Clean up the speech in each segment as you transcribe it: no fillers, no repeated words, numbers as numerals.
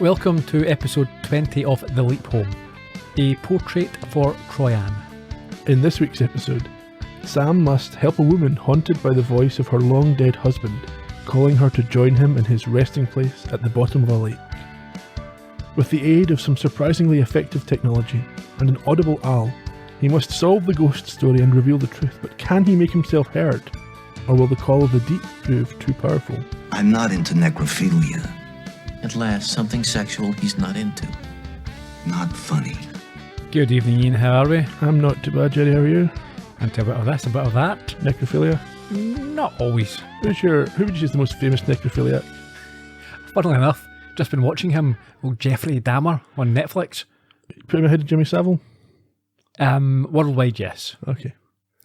Welcome to episode 20 of The Leap Home, a portrait for Troian. In this week's episode, Sam must help a woman haunted by the voice of her long-dead husband, calling her to join him in his resting place at the bottom of a lake. With the aid of some surprisingly effective technology and an audible owl, he must solve the ghost story and reveal the truth, but can he make himself heard? Or will the call of the deep prove too powerful? I'm not into necrophilia. At last, something sexual he's not into. Not funny. Good evening, Ian. How are we? I'm not too bad, Gerry. How are you? Into a bit of this, a bit of that. Necrophilia? Not always. Who would you say is the most famous necrophiliac? Funnily enough, just been watching him, old Jeffrey Dahmer, on Netflix. Put him ahead of Jimmy Savile? Worldwide, yes. Okay.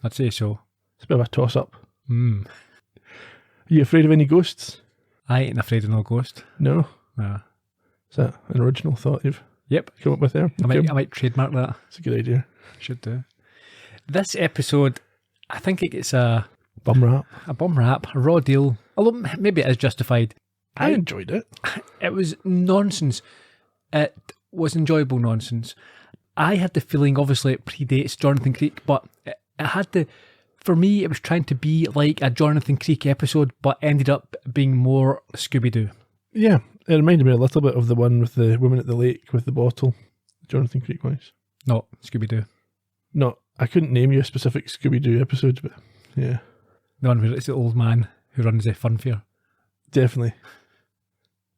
I'd say so. It's a bit of a toss-up. Are you afraid of any ghosts? I ain't afraid of no ghost. No? No. Is that an original thought you've come up with there? I might trademark that. It's a good idea. Should do. This episode, I think it gets a bum rap, a raw deal. Although maybe it is justified. I enjoyed it. It was nonsense. It was enjoyable nonsense. I had the feeling, obviously, it predates Jonathan Creek, but it had the. For me, it was trying to be like a Jonathan Creek episode, but ended up being more Scooby-Doo. Yeah, it reminded me a little bit of the one with the woman at the lake with the bottle. Jonathan Creek wise. Not Scooby-Doo. No, I couldn't name you a specific Scooby-Doo episode, but yeah. The one where it's the old man who runs a fun fair. Definitely.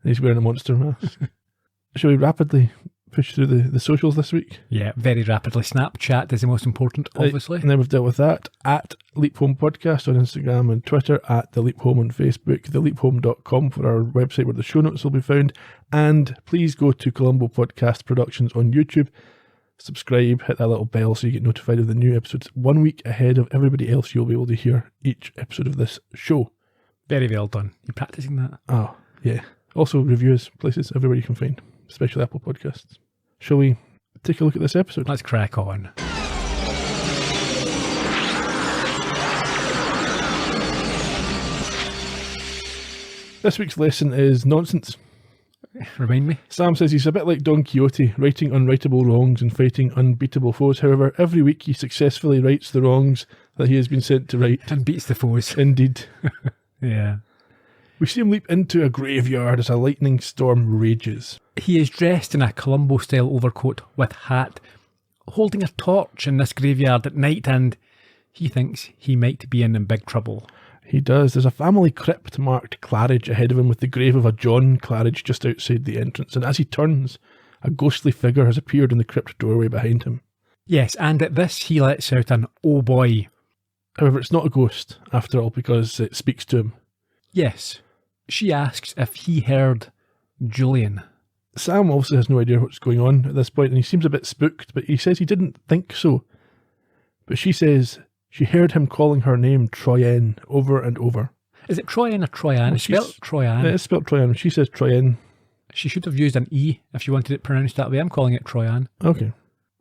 And he's wearing a monster mask. Shall we rapidly push through the socials this week? Yeah, very rapidly. Snapchat is the most important, obviously. And then we've dealt with that at Leap Home Podcast on Instagram and Twitter, at The Leap Home on Facebook, theleaphome.com for our website where the show notes will be found. And please go to Columbo Podcast Productions on YouTube. Subscribe, hit that little bell so you get notified of the new episodes 1 week ahead of everybody else. You'll be able to hear each episode of this show. Very well done. You practicing that? Oh, yeah. Also, reviews, places, everywhere you can find, especially Apple Podcasts. Shall we take a look at this episode? Let's crack on. This week's lesson is nonsense. Remind me? Sam says he's a bit like Don Quixote, writing unwritable wrongs and fighting unbeatable foes. However, every week he successfully rights the wrongs that he has been sent to right. And beats the foes. Indeed. Yeah. We see him leap into a graveyard as a lightning storm rages. He is dressed in a Columbo-style overcoat with hat, holding a torch in this graveyard at night, and he thinks he might be in big trouble. He does. There's a family crypt marked Claridge ahead of him with the grave of a John Claridge just outside the entrance, and as he turns, a ghostly figure has appeared in the crypt doorway behind him. Yes, and at this he lets out an "oh boy." However, it's not a ghost, after all, because it speaks to him. Yes. She asks if he heard Julian. Sam obviously has no idea what's going on at this point, and he seems a bit spooked, but he says he didn't think so. But she says she heard him calling her name Troian over and over. Is it Troian or Troian? It's spelled Troian. It's spelled Troian. She says Troian. She should have used an E if she wanted it pronounced that way. I'm calling it Troian. Okay.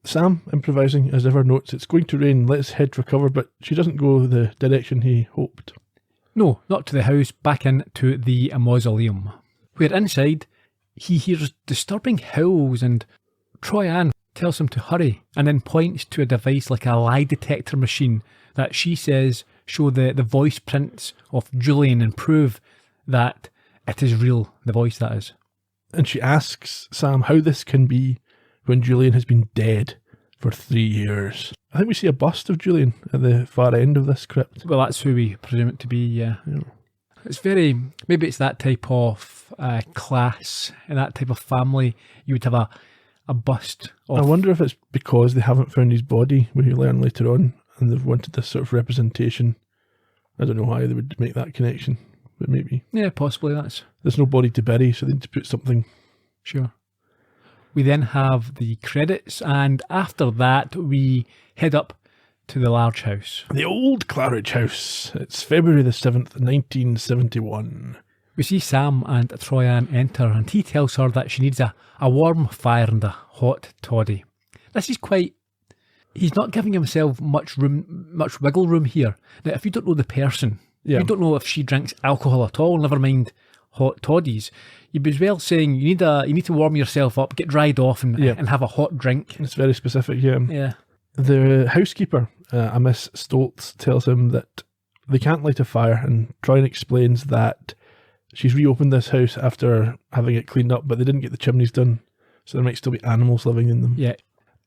Sam, improvising as ever, notes it's going to rain, let's head for cover, but she doesn't go the direction he hoped. No, not to the house, back into the mausoleum, where inside he hears disturbing howls and Troian tells him to hurry and then points to a device like a lie detector machine that she says show the voice prints of Julian and prove that it is real, the voice that is. And she asks Sam how this can be when Julian has been dead for 3 years. I think we see a bust of Julian at the far end of this crypt. Well, that's who we presume it to be, yeah. It's very, maybe it's that type of class and that type of family. You would have a bust of... I wonder if it's because they haven't found his body, we learn later on, and they've wanted this sort of representation. I don't know why they would make that connection, but maybe. Yeah, possibly that's... There's no body to bury, so they need to put something... Sure. We then have the credits, and after that we head up to the large house. The old Claridge house. It's February the 7th, 1971. We see Sam and Troian enter, and he tells her that she needs a warm fire and a hot toddy. This is quite... He's not giving himself much wiggle room here. Now, if you don't know the person, you don't know if she drinks alcohol at all, never mind hot toddies, you'd be as well saying you need to warm yourself up, get dried off, and have a hot drink. It's very specific, yeah. Yeah. The housekeeper, a Miss Stoltz, tells him that they can't light a fire, and Troian explains that she's reopened this house after having it cleaned up, but they didn't get the chimneys done, so there might still be animals living in them. Yeah.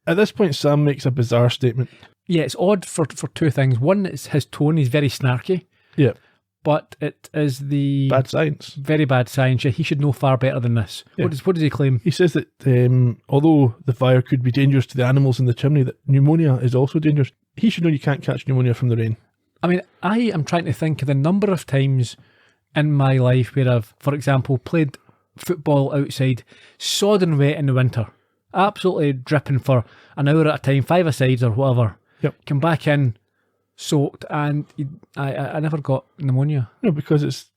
At this point, Sam makes a bizarre statement. Yeah, it's odd for two things. One is his tone is very snarky. Yeah. But it is the... Bad science. Very bad science. Yeah, he should know far better than this. Yeah. What does he claim? He says that although the fire could be dangerous to the animals in the chimney, that pneumonia is also dangerous. He should know you can't catch pneumonia from the rain. I mean, I am trying to think of the number of times in my life where I've, for example, played football outside, sodden wet in the winter, absolutely dripping for an hour at a time, 5-a-sides or whatever. Yep. Come back in, soaked, and I never got pneumonia. No, because it's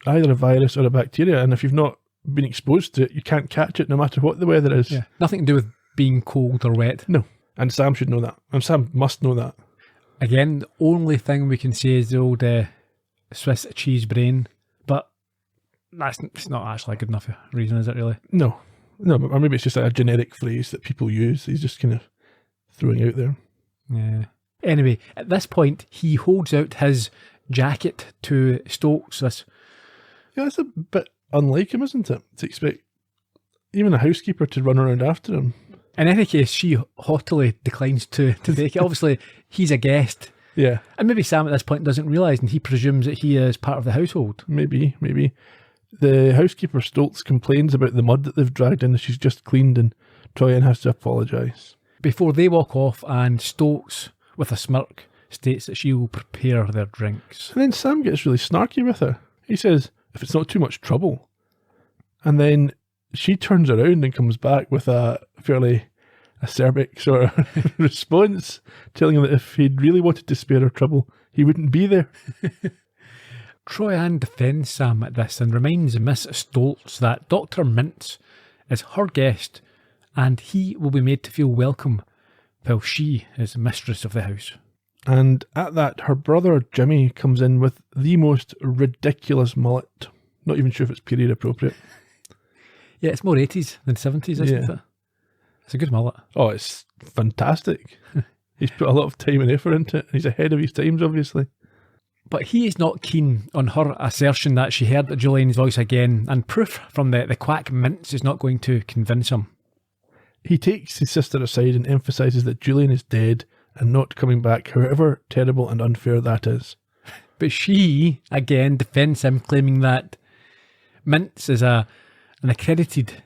either a virus or a bacteria, and if you've not been exposed to it, you can't catch it no matter what the weather is. Yeah, nothing to do with being cold or wet. No, and Sam should know that, and Sam must know that. Again, the only thing we can say is the old Swiss cheese brain, but it's not actually a good enough reason, is it really? No, or maybe it's just a generic phrase that people use. He's just kind of throwing out there. Yeah. Anyway, at this point, he holds out his jacket to Stokes. Yeah, that's a bit unlike him, isn't it? To expect even a housekeeper to run around after him. In any case, she haughtily declines to take it. Obviously, he's a guest. Yeah. And maybe Sam at this point doesn't realise, and he presumes that he is part of the household. Maybe. The housekeeper, Stoltz, complains about the mud that they've dragged in that she's just cleaned, and Troian has to apologise. Before they walk off, and Stokes, with a smirk, states that she will prepare their drinks. And then Sam gets really snarky with her. He says, if it's not too much trouble. And then she turns around and comes back with a fairly acerbic sort of response, telling him that if he'd really wanted to spare her trouble, he wouldn't be there. Troian defends Sam at this and reminds Miss Stoltz that Dr. Mintz is her guest and he will be made to feel welcome while she is mistress of the house. And at that, her brother Jimmy comes in with the most ridiculous mullet. Not even sure if it's period appropriate. Yeah, it's more 80s than 70s, isn't it? It's a good mullet. Oh, it's fantastic. He's put a lot of time and effort into it. He's ahead of his times, obviously. But he is not keen on her assertion that she heard Julian's voice again, and proof from the quack Mintz is not going to convince him. He takes his sister aside and emphasises that Julian is dead and not coming back, however terrible and unfair that is. But she, again, defends him, claiming that Mintz is an accredited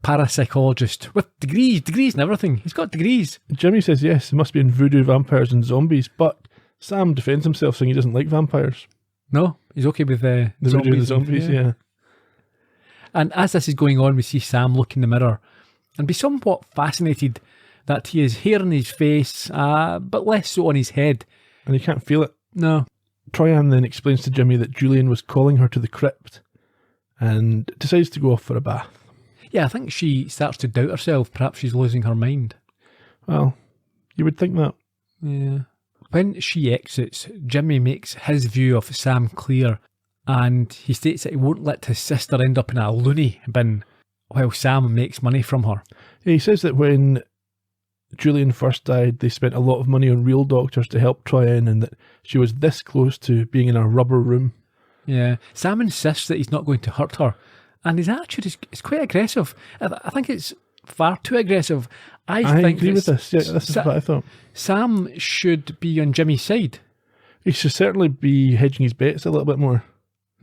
parapsychologist with degrees and everything. He's got degrees. Jimmy says yes, it must be in voodoo, vampires and zombies, but Sam defends himself saying he doesn't like vampires. No, he's okay with the voodoo and the zombies, yeah. And as this is going on, we see Sam look in the mirror and be somewhat fascinated that he has hair on his face, but less so on his head. And he can't feel it. No. Troian then explains to Jimmy that Julian was calling her to the crypt and decides to go off for a bath. Yeah, I think she starts to doubt herself. Perhaps she's losing her mind. Well, you would think that. Yeah. When she exits, Jimmy makes his view of Sam clear, and he states that he won't let his sister end up in a loony bin while Sam makes money from her. Yeah, he says that when Julian first died, they spent a lot of money on real doctors to help Troian, and that she was this close to being in a rubber room. Yeah. Sam insists that he's not going to hurt her, and his attitude is quite aggressive. I think it's far too aggressive. I think agree with this. Yeah, this is what I thought. Sam should be on Jimmy's side. He should certainly be hedging his bets a little bit more.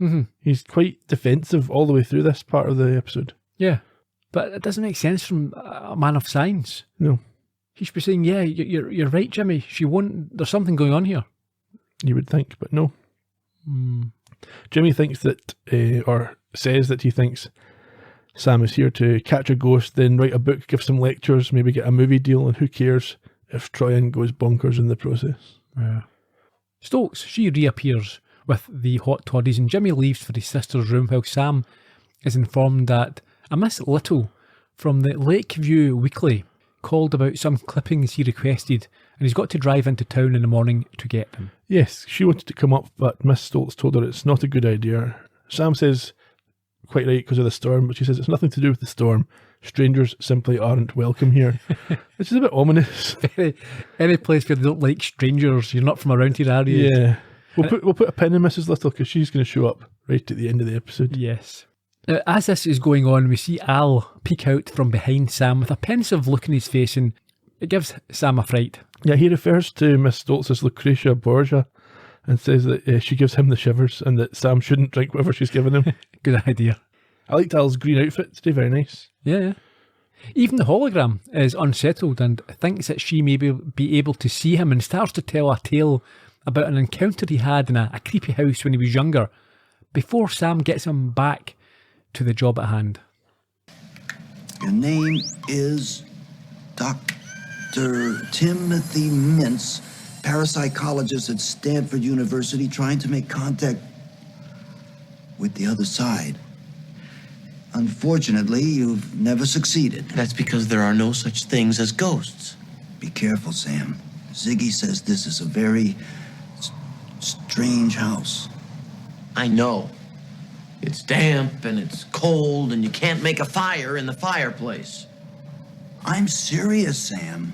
Mm-hmm. He's quite defensive all the way through this part of the episode. Yeah, but it doesn't make sense from a man of science. No. He should be saying, yeah, you're right, Jimmy. She won't. There's something going on here. You would think, but no. Jimmy thinks that, or says that he thinks Sam is here to catch a ghost, then write a book, give some lectures, maybe get a movie deal, and who cares if Troian goes bonkers in the process. Yeah. Stokes, she reappears with the hot toddies, and Jimmy leaves for his sister's room while Sam is informed that a Miss Little from the Lakeview Weekly called about some clippings he requested, and he's got to drive into town in the morning to get them. Yes, she wanted to come up, but Miss Stoltz told her it's not a good idea. Sam says quite right because of the storm, but she says it's nothing to do with the storm. Strangers simply aren't welcome here. Which is a bit ominous. Any place where they don't like strangers, you're not from around here, are you? Yeah. We'll put a pin in Mrs. Little because she's going to show up right at the end of the episode. Yes. As this is going on, we see Al peek out from behind Sam with a pensive look in his face, and it gives Sam a fright. Yeah, he refers to Miss Stoltz as Lucretia Borgia and says that she gives him the shivers and that Sam shouldn't drink whatever she's given him. Good idea. I liked Al's green outfit today, very nice. Yeah. Even the hologram is unsettled and thinks that she may be able to see him, and starts to tell a tale about an encounter he had in a creepy house when he was younger, before Sam gets him back to the job at hand. Your name is Dr. Timothy Mintz, parapsychologist at Stanford University, trying to make contact with the other side. Unfortunately, you've never succeeded. That's because there are no such things as ghosts. Be careful, Sam. Ziggy says this is a very strange house. I know. It's damp and it's cold and you can't make a fire in the fireplace. I'm serious, Sam.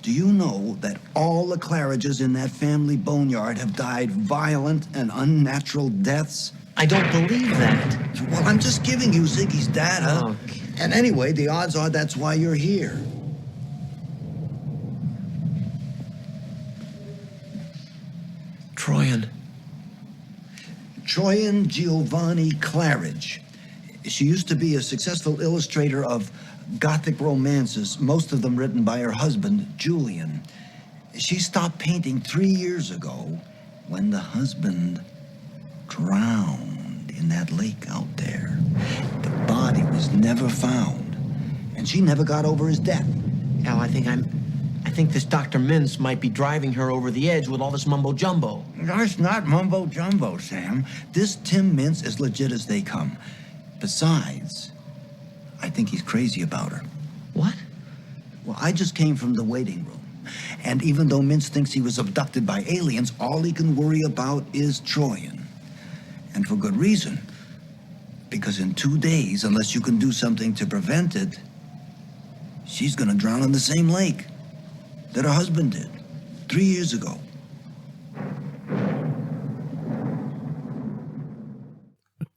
Do you know that all the Claridges in that family boneyard have died violent and unnatural deaths? I don't believe that. Well, I'm just giving you Ziggy's data. Okay. And anyway, the odds are that's why you're here. Troian. Troian Giovanni Claridge. She used to be a successful illustrator of Gothic romances, most of them written by her husband, Julian. She stopped painting 3 years ago when the husband drowned in that lake out there. The body was never found, and she never got over his death. Al, I think this Dr. Mintz might be driving her over the edge with all this mumbo-jumbo. That's not mumbo-jumbo, Sam. This Tim Mintz is legit as they come. Besides, I think he's crazy about her. What? Well, I just came from the waiting room. And even though Mintz thinks he was abducted by aliens, all he can worry about is Troian. And for good reason. Because in 2 days, unless you can do something to prevent it, she's gonna drown in the same lake that her husband did 3 years ago.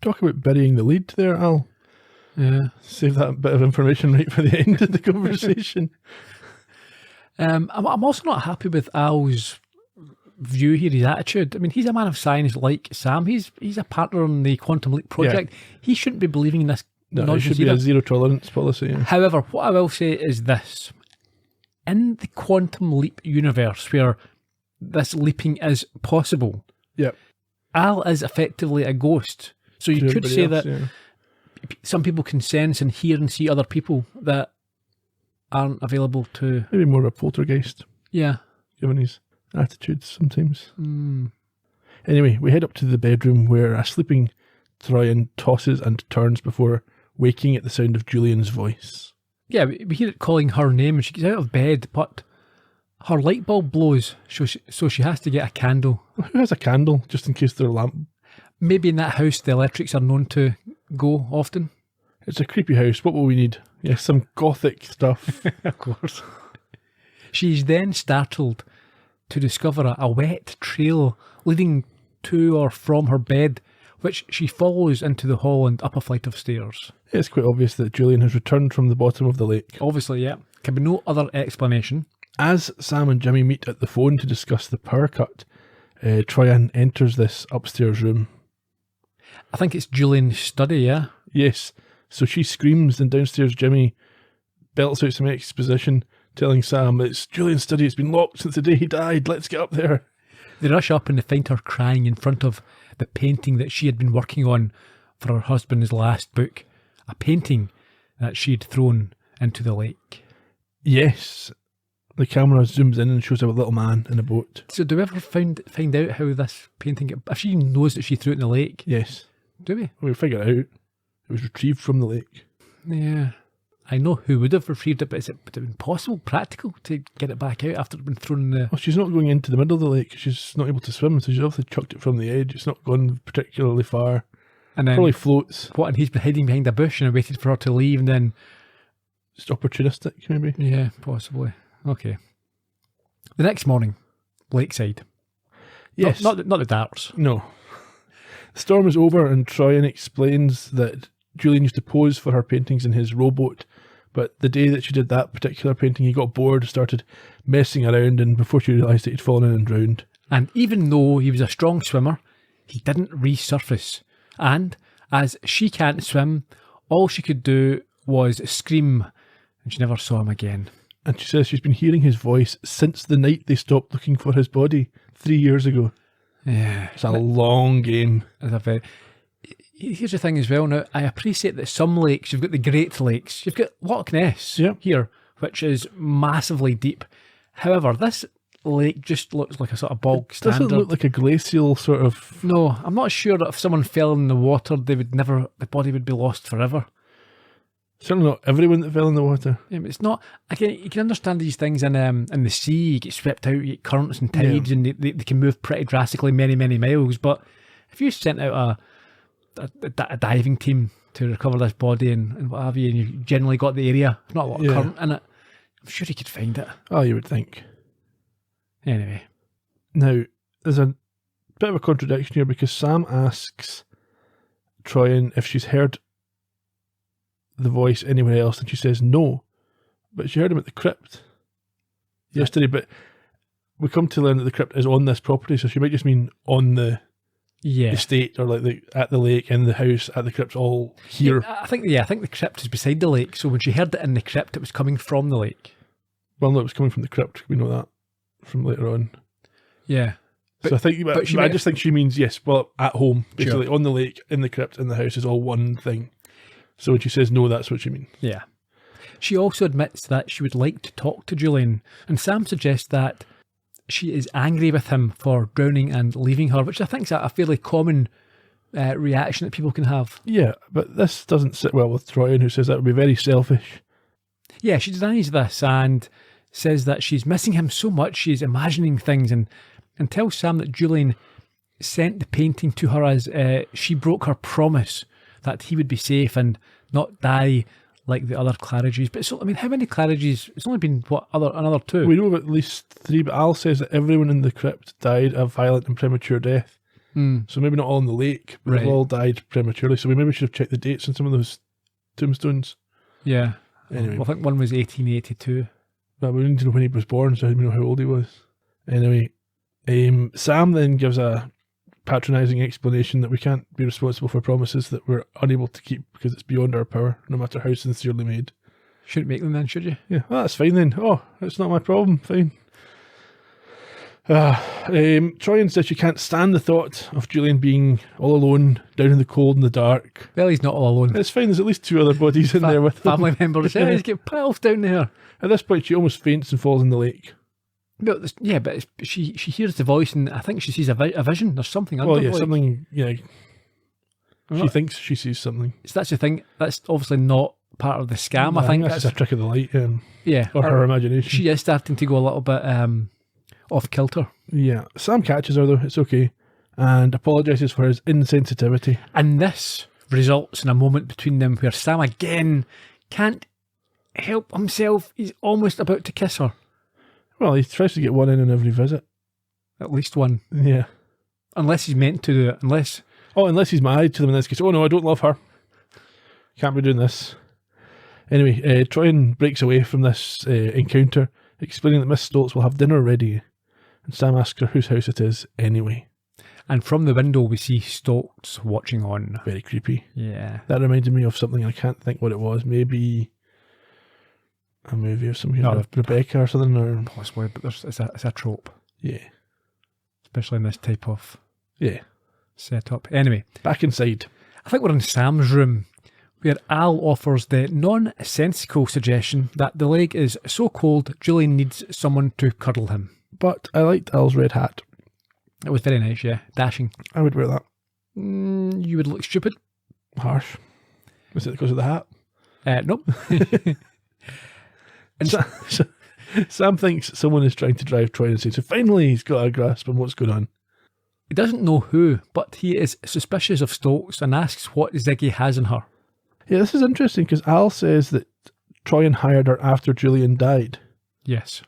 Talk about burying the lead there, Al. Yeah. Save that bit of information right for the end of the conversation. I'm also not happy with Al's view here, his attitude. I mean, he's a man of science like Sam. He's a partner on the Quantum Leap project. Yeah. He shouldn't be believing in this No, it should be a zero tolerance policy. Yeah. However, what I will say is this. In the Quantum Leap universe, where this leaping is possible, Al is effectively a ghost. So you could say that some people can sense and hear and see other people that aren't available to... Maybe more of a poltergeist. Yeah. Given his attitudes sometimes. Anyway, we head up to the bedroom where a sleeping Troian tosses and turns before waking at the sound of Julian's voice. Yeah, we hear it calling her name and she gets out of bed, but her light bulb blows, so she has to get a candle. Who has a candle, just in case their lamp... Maybe in that house the electrics are known to go often. It's a creepy house. What will we need? Yeah, some gothic stuff. Of course. She's then startled to discover a wet trail leading to or from her bed, which she follows into the hall and up a flight of stairs. It's quite obvious that Julian has returned from the bottom of the lake. Obviously, yeah. Can be no other explanation. As Sam and Jimmy meet at the phone to discuss the power cut, Troian enters this upstairs room. I think it's Julian's study, yeah? Yes. So she screams and downstairs Jimmy belts out some exposition telling Sam it's Julian's study, it's been locked since the day he died, let's get up there. They rush up and they find her crying in front of the painting that she had been working on for her husband's last book. A painting that she'd thrown into the lake. Yes. The camera zooms in and shows a little man in a boat. So do we ever find out how this painting... If she knows that she threw it in the lake? Yes. Do we? We'll figure it out. It was retrieved from the lake. Yeah. I know who would have retrieved it, but would it been possible, practical, to get it back out after it had been thrown in the... Well, she's not going into the middle of the lake. She's not able to swim, so she's obviously chucked it from the edge. It's not gone particularly far. And then Probably floats. what? And he's been hiding behind a bush and waited for her to leave, and then Just opportunistic, maybe. yeah, possibly. Okay. The next morning, lakeside. Yes. Not the darts. No. The storm is over, and Troian explains that Julian used to pose for her paintings in his rowboat, but the day that she did that particular painting, he got bored, started messing around, and before she realised it, he'd fallen in and drowned. And even though he was a strong swimmer, he didn't resurface. And as she can't swim, all she could do was scream, and she never saw him again. And she says she's been hearing his voice since the night they stopped looking for his body 3 years ago. Yeah. It's a long game. Here's the thing as well now, I appreciate that some lakes, you've got the Great Lakes, you've got Loch Ness here, which is massively deep. However, this lake just looks like a sort of bog standard. Doesn't look like a glacial sort of... No, I'm not sure that if someone fell in the water, the body would be lost forever. Certainly not everyone that fell in the water. Yeah, but it's not. Again, you can understand these things in the sea. You get swept out, you get currents and tides, and they can move pretty drastically, many, many miles. But if you sent out a diving team to recover this body and what have you, and you've generally got the area, there's not a lot of current in it, I'm sure you could find it. Oh, you would think. Anyway. Now, there's a bit of a contradiction here because Sam asks Troian if she's heard the voice anywhere else, and she says no, but she heard him at the crypt yesterday. But we come to learn that the crypt is on this property, so she might just mean on the estate, or like at the lake, in the house, at the crypt, all here. Yeah, I think the crypt is beside the lake, so when she heard it in the crypt, it was coming from the lake. Well, no, it was coming from the crypt. We know that from later on. Yeah. So I think, but I just think she means, yes, well, at home, basically, Sure. on the lake, in the crypt, in the house is all one thing. So when she says no, that's what she means. Yeah. She also admits that she would like to talk to Julian, and Sam suggests that she is angry with him for drowning and leaving her, which I think is a fairly common reaction that people can have. Yeah, but this doesn't sit well with Troian, who says that would be very selfish. Yeah, she denies this and says that she's missing him so much, she's imagining things, and tells Sam that Julian sent the painting to her as she broke her promise that he would be safe and not die like the other Claridges. But so, I mean, how many Claridges? It's only been, another 2? We know of at least 3, but Al says that everyone in the crypt died a violent and premature death. So maybe not all in the lake, but they've all died prematurely. So we maybe should have checked the dates on some of those tombstones. Yeah. Anyway. Well, I think one was 1882. But we need to know when he was born, so we know how old he was. Anyway, Sam then gives a patronising explanation that we can't be responsible for promises that we're unable to keep because it's beyond our power, no matter how sincerely made. Shouldn't make them then, should you? Yeah, well, that's fine then. Oh, it's not my problem. Fine. Troian says she can't stand the thought of Julian being all alone, down in the cold and the dark. Well, he's not all alone. It's fine, there's at least 2 other bodies in there with him. Family members. Yeah, he's got pals down there. At this point, she almost faints and falls in the lake. But she hears the voice, and I think she sees a vision. There's something under. Well, yeah, like, something. Yeah, she thinks she sees something. So that's the thing. That's obviously not part of the scam. No, I think that's just a trick of the light. Yeah, or her imagination. She is starting to go a little bit off kilter. Yeah, Sam catches her though. It's okay, and apologises for his insensitivity. And this results in a moment between them where Sam again can't help himself. He's almost about to kiss her. Well, he tries to get one in every visit. At least one. Yeah. Unless he's meant to do it. Unless he's married to them in this case. Oh no, I don't love her. Can't be doing this. Anyway, Troian breaks away from this encounter, explaining that Miss Stoltz will have dinner ready. And Sam asks her whose house it is anyway. And from the window we see Stoltz watching on. Very creepy. Yeah. That reminded me of something, I can't think what it was. Maybe a movie or something, Rebecca or something, or possibly, but it's a trope. Yeah, especially in this type of setup. Anyway, back inside. I think we're in Sam's room, where Al offers the nonsensical suggestion that the lake is so cold, Julian needs someone to cuddle him. But I liked Al's red hat. It was very nice, yeah, dashing. I would wear that. You would look stupid. Harsh. Was it because of the hat? Nope. And Sam thinks someone is trying to drive Troy insane, so finally he's got a grasp on what's going on. He doesn't know who, but he is suspicious of Stokes and asks what Ziggy has in her. Yeah, this is interesting because Al says that Troian hired her after Julian died. Yes.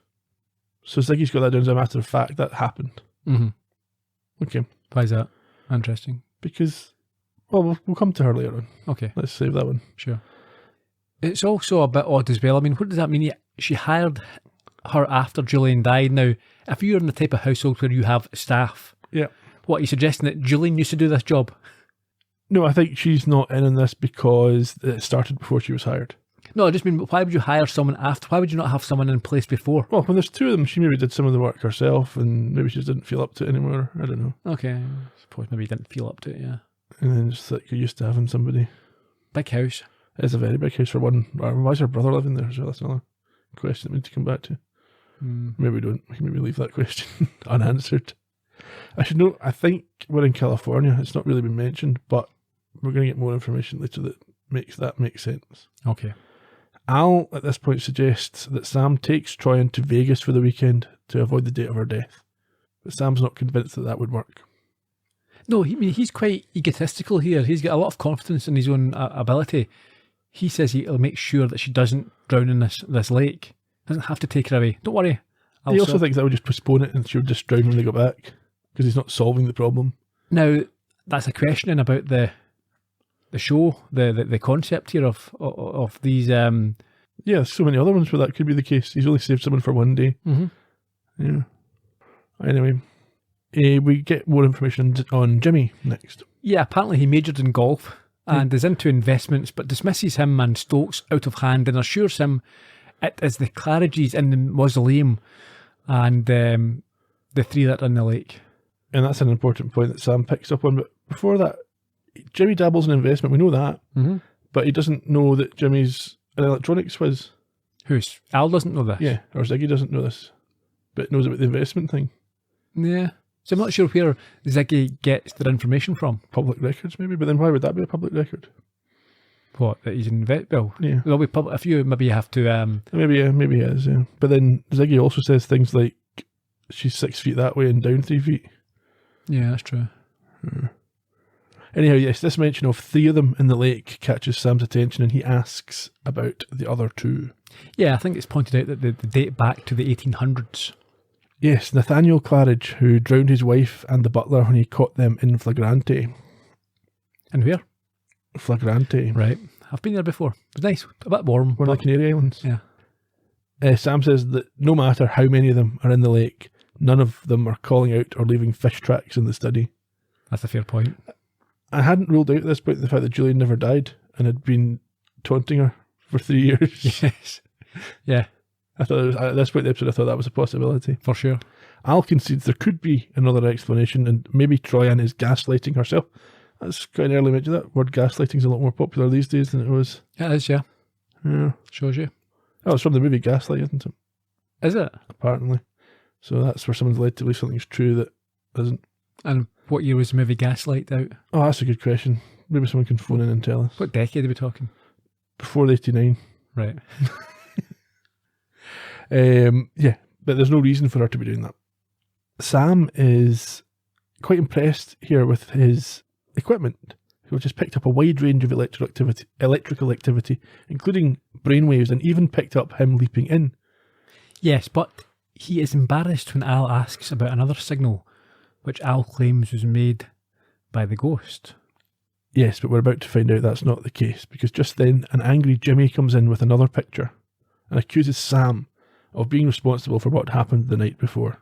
So Ziggy's got that down as a matter of fact. That happened. Mm-hmm. Okay. Why is that interesting? Because, well, we'll come to her later on. Okay. Let's save that one. Sure. It's also a bit odd as well. I mean, what does that mean? She hired her after Julian died. Now, if you're in the type of household where you have staff, Yeah. what, are you suggesting that Julian used to do this job? No, I think she's not in on this because it started before she was hired. No, I just mean, why would you hire someone after? Why would you not have someone in place before? Well, when there's two of them, she maybe did some of the work herself and maybe she just didn't feel up to it anymore. I don't know. Okay, I suppose maybe you didn't feel up to it, yeah. And then just like you're used to having somebody. Big house. It's a very big house for one. Why is her brother living there as well? That's another question that we need to come back to. Maybe we don't. We can maybe leave that question unanswered. I should note, I think we're in California. It's not really been mentioned, but we're going to get more information later that makes sense. Okay. Al, at this point, suggests that Sam takes Troian to Vegas for the weekend to avoid the date of her death. But Sam's not convinced that that would work. No, he's quite egotistical here. He's got a lot of confidence in his own ability. He says he'll make sure that she doesn't drown in this lake. Doesn't have to take her away. Don't worry. He also thinks that would just postpone it and she would just drown when they go back because he's not solving the problem. Now, that's a questioning about the show, the concept here of these. Yeah, there's so many other ones where that could be the case. He's only saved someone for one day. Mm-hmm. Yeah. Anyway, we get more information on Jimmy next. Yeah, apparently he majored in golf and is into investments, but dismisses him and Stokes out of hand and assures him it is the Claridge's in the mausoleum and the three that are in the lake. And that's an important point that Sam picks up on. But before that, Jimmy dabbles in investment. We know that. Mm-hmm. But he doesn't know that Jimmy's an electronics whiz. Who's? Al doesn't know this? Yeah, or Ziggy doesn't know this, but knows about the investment thing. Yeah. So I'm not sure where Ziggy gets their information from. Public records, maybe. But then why would that be a public record? What? That he's in well, yeah. There'll be if you maybe have to. Maybe he is, yeah. But then Ziggy also says things like, she's 6 feet that way and down 3 feet. Yeah, that's true. Anyhow, yes, this mention of 3 of them in the lake catches Sam's attention and he asks about the other 2. Yeah, I think it's pointed out that they date back to the 1800s. Yes, Nathaniel Claridge, who drowned his wife and the butler when he caught them in flagrante. And where? Flagrante. Right. I've been there before. It was nice. A bit warm. One of the Canary Islands. Yeah. Sam says that no matter how many of them are in the lake, none of them are calling out or leaving fish tracks in the study. That's a fair point. I hadn't ruled out at this point the fact that Julian never died and had been taunting her for 3 years. Yes. Yeah. I thought at this point in the episode, I thought that was a possibility. For sure. Al concedes there could be another explanation, and maybe Troian is gaslighting herself. That's quite an early mention. That word gaslighting is a lot more popular these days than it was. Yeah, it is, yeah. Yeah. Shows you. Oh, it's from the movie Gaslight, isn't it? Is it? Apparently. So that's where someone's led to believe something's true that isn't. And what year was the movie Gaslight out? Oh, that's a good question. Maybe someone can phone in and tell us. What decade are we talking? Before 89. Right. Yeah, but there's no reason for her to be doing that. Sam is quite impressed here with his equipment, which has picked up a wide range of electrical activity, including brainwaves, and even picked up him leaping in. Yes, but he is embarrassed when Al asks about another signal, which Al claims was made by the ghost. Yes, but we're about to find out that's not the case, because just then an angry Jimmy comes in with another picture and accuses Sam of being responsible for what happened the night before.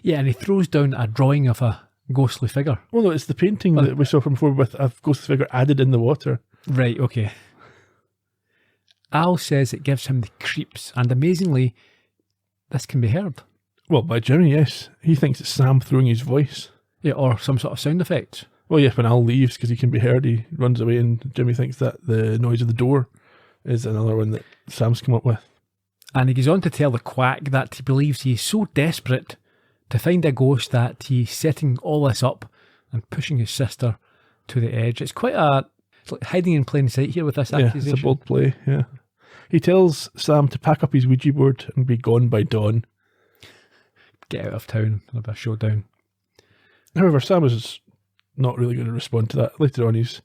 Yeah, and he throws down a drawing of a ghostly figure. Well, no, it's the painting that we saw from before with a ghostly figure added in the water. Right, okay. Al says it gives him the creeps, and amazingly, this can be heard. Well, by Jimmy, yes. He thinks it's Sam throwing his voice. Yeah, or some sort of sound effect. Well, yes, when Al leaves, because he can be heard, he runs away, and Jimmy thinks that the noise of the door is another one that Sam's come up with. And he goes on to tell the quack that he believes he's so desperate to find a ghost that he's setting all this up and pushing his sister to the edge. It's quite it's like hiding in plain sight here with this accusation. It's a bold play, yeah. He tells Sam to pack up his Ouija board and be gone by dawn. Get out of town and have a showdown. However, Sam is not really going to respond to that. Later on, he's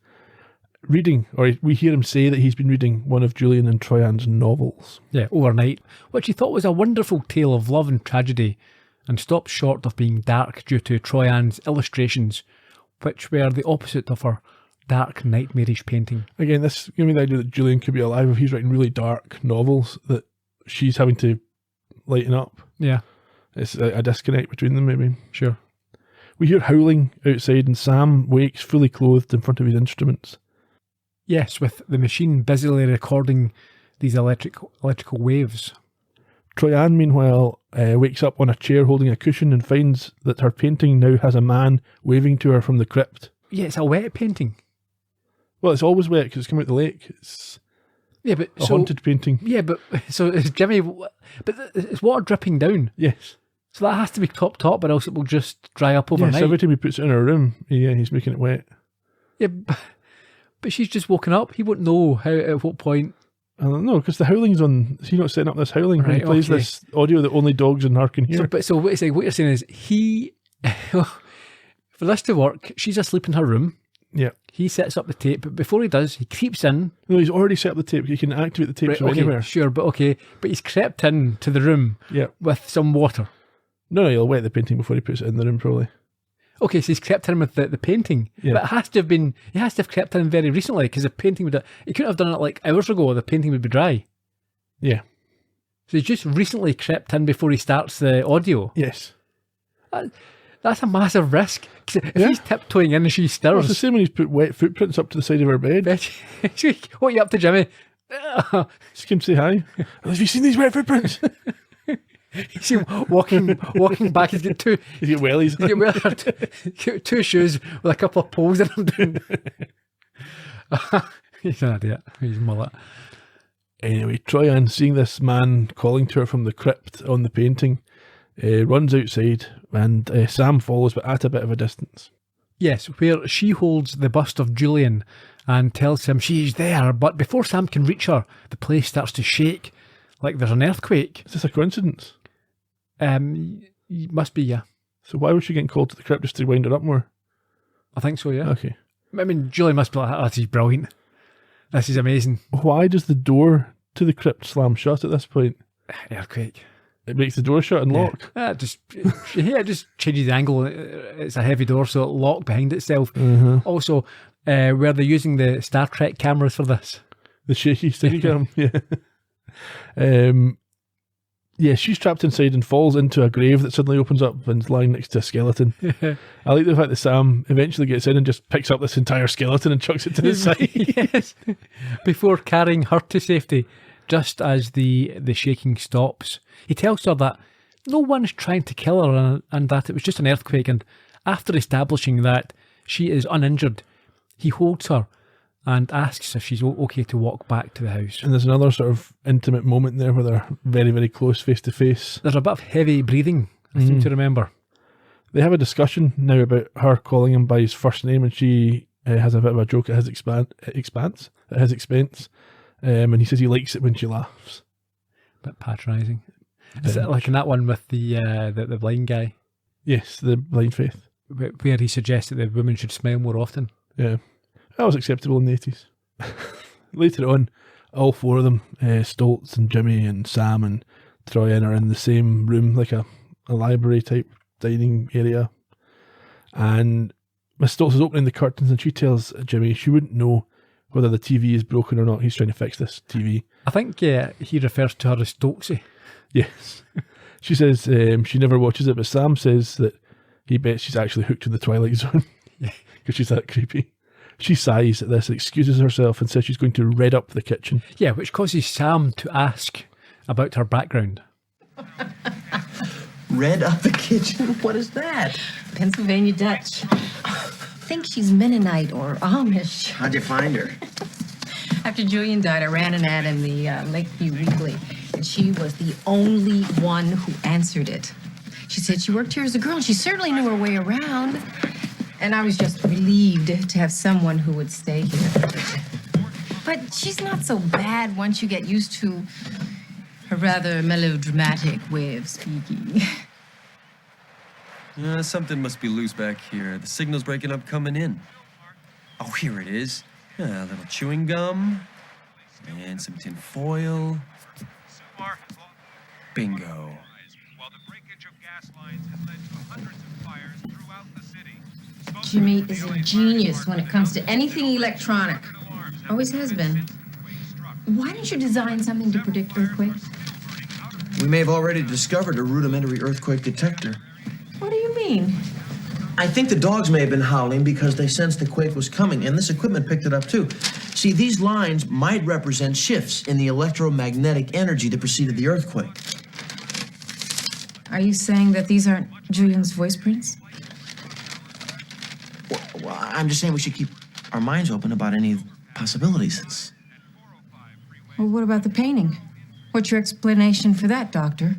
reading, or we hear him say that he's been reading one of Julian and Troian's novels. Yeah, overnight, which he thought was a wonderful tale of love and tragedy, and stopped short of being dark due to Troian's illustrations, which were the opposite of her dark, nightmarish painting. Again, this gives me the idea that Julian could be alive if he's writing really dark novels that she's having to lighten up. Yeah. It's a disconnect between them, maybe. Sure. We hear howling outside, and Sam wakes fully clothed in front of his instruments. Yes, with the machine busily recording these electrical waves. Troian, meanwhile, wakes up on a chair holding a cushion and finds that her painting now has a man waving to her from the crypt. Yeah, it's a wet painting. Well, it's always wet because it's come out the lake. It's but a haunted painting. Yeah, but so is Jimmy. But it's water dripping down. Yes. So that has to be topped up, or else it will just dry up overnight. Yes, every time he puts it in her room, he's making it wet. Yeah, but she's just woken up. He won't know at what point. I don't know, because the howling's on. Is he not setting up this howling? Right, he plays this audio that only dogs and her can hear. So what you're saying is for this to work, she's asleep in her room. Yeah. He sets up the tape, but before he does, he creeps in. No, he's already set up the tape. You can activate the tapes from anywhere. Sure, but he's crept in to the room with some water. No, he'll wet the painting before he puts it in the room, probably. Okay, so he's crept in with the painting. Yeah. But he has to have crept in very recently, because the painting he couldn't have done it like hours ago, or the painting would be dry. Yeah. So he's just recently crept in before he starts the audio. Yes. That's a massive risk. If he's tiptoeing in and she stirs... Well, it's the same when he's put wet footprints up to the side of her bed. What are you up to, Jimmy? Just came to say hi. Have you seen these wet footprints? You see him walking back. He's got two wellies. He's got two shoes with a couple of poles in them. He's an idiot. He's mullet. Anyway, Troian, seeing this man calling to her from the crypt on the painting, runs outside, and Sam follows, but at a bit of a distance. Yes, where she holds the bust of Julian and tells him she's there, but before Sam can reach her, the place starts to shake like there's an earthquake. Is this a coincidence? Must be, yeah. So why was she getting called to the crypt, just to wind her up more? I think so, yeah. Okay. I mean, Julian must be like, this is brilliant. This is amazing. Why does the door to the crypt slam shut at this point? Earthquake. It makes the door shut and lock. It just changes the angle. It's a heavy door, so it'll lock behind itself. Mm-hmm. Also, were they using the Star Trek cameras for this? The shaky sticky cam, yeah. Yeah, she's trapped inside and falls into a grave that suddenly opens up and is lying next to a skeleton. I like the fact that Sam eventually gets in and just picks up this entire skeleton and chucks it to the side. Yes. Before carrying her to safety, just as the shaking stops. He tells her that no one's trying to kill her and that it was just an earthquake, and after establishing that she is uninjured, he holds her and asks if she's okay to walk back to the house. And there's another sort of intimate moment there where they're very, very close, face to face. There's a bit of heavy breathing, I seem to remember. They have a discussion now about her calling him by his first name, and she has a bit of a joke at his expense. And he says he likes it when she laughs. A bit patronising. Is it like in that one with the blind guy? Yes, the blind faith. Where he suggested that women should smile more often. Yeah. That was acceptable in the 80s. Later on, all four of them, Stoltz and Jimmy and Sam and Troian, are in the same room, like a library type dining area. And Miss Stoltz is opening the curtains and she tells Jimmy she wouldn't know whether the TV is broken or not. He's trying to fix this TV. I think he refers to her as Stoltzy. Yes. She says she never watches it, but Sam says that he bets she's actually hooked to the Twilight Zone. Yeah. Because she's that creepy. She sighs at this, excuses herself, and says she's going to red up the kitchen. Yeah, which causes Sam to ask about her background. Red up the kitchen? What is that? Pennsylvania Dutch. Think she's Mennonite or Amish. How'd you find her? After Julian died, I ran an ad in the Lakeview Weekly, and she was the only one who answered it. She said she worked here as a girl, and she certainly knew her way around. And I was just relieved to have someone who would stay here. But she's not so bad once you get used to her rather melodramatic way of speaking. Something must be loose back here. The signal's breaking up coming in. Oh, here it is. A little chewing gum. And some tin foil. Bingo. While the breakage of gas lines has led to hundreds of fires throughout the city. Jimmy is a genius when it comes to anything electronic. Always has been. Why didn't you design something to predict earthquakes? We may have already discovered a rudimentary earthquake detector. What do you mean? I think the dogs may have been howling because they sensed the quake was coming, and this equipment picked it up too. See, these lines might represent shifts in the electromagnetic energy that preceded the earthquake. Are you saying that these aren't Julian's voice prints? Well, I'm just saying we should keep our minds open about any possibilities. Well, what about the painting? What's your explanation for that, Doctor?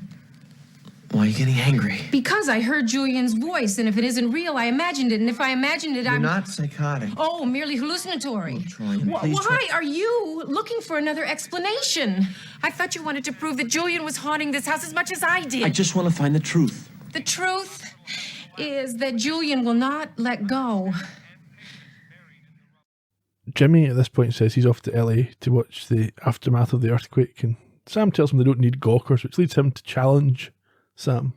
Why are you getting angry? Because I heard Julian's voice, and if it isn't real, I imagined it, and if I imagined it, You're I'm... not psychotic. Oh, merely hallucinatory. Oh, Troian, please, Why are you looking for another explanation? I thought you wanted to prove that Julian was haunting this house as much as I did. I just want to find the truth. The truth is that Julian will not let go. Jimmy at this point says he's off to LA to watch the aftermath of the earthquake, and Sam tells him they don't need gawkers, which leads him to challenge Sam.